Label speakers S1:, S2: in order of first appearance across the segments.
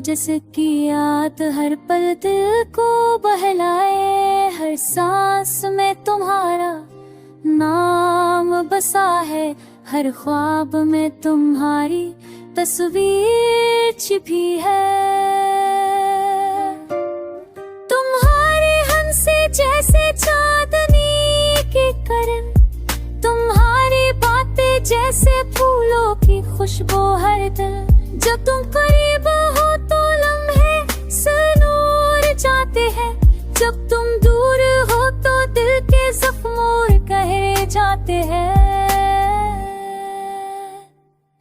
S1: जिसकी याद हर पल दिल को बहलाए। हर सांस में तुम्हारा नाम बसा है, हर ख्वाब में तुम्हारी तस्वीर छिपी है। तुम्हारे हंसे जैसे चांदनी की किरण, तुम्हारी बातें जैसे फूलों की खुशबू हर दिल। जब तुम करीब हो तो लम्हे सनूर जाते हैं, जब तुम दूर हो तो दिल के जख्मों कहे जाते हैं।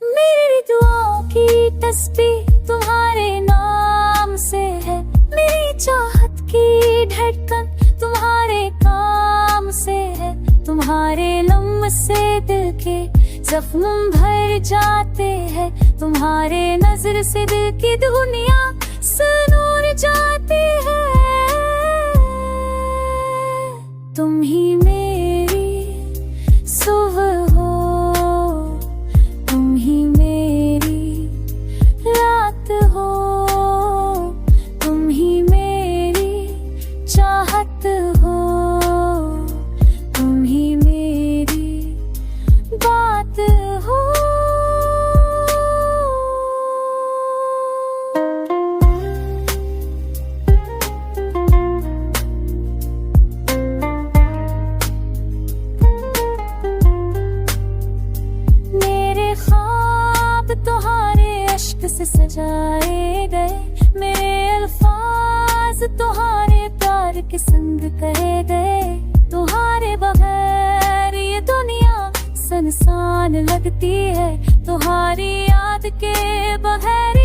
S1: मेरी दुआओं की तस्बीह तुम्हारे नाम से है, मेरी चाहत की धड़कन तुम्हारे काम से है। तुम्हारे लम्हे से दिल के जख्म भर जाते हैं, तुम्हारे नजर से दिल की दुनिया सनूर जाती है। तुम ही मेरी सुबह हो, तुम ही मेरी रात हो, तुम ही मेरी चाहत हो, तुम ही मेरी बात हो। मेरे ख्वाब तुम्हारे अश्क से सजाए गए, मेरे अल्फाज तुम्हारे प्यार के संग कहे गए। तुम्हारे बगैर ये दुनिया सुनसान लगती है, तुम्हारी याद के बगैर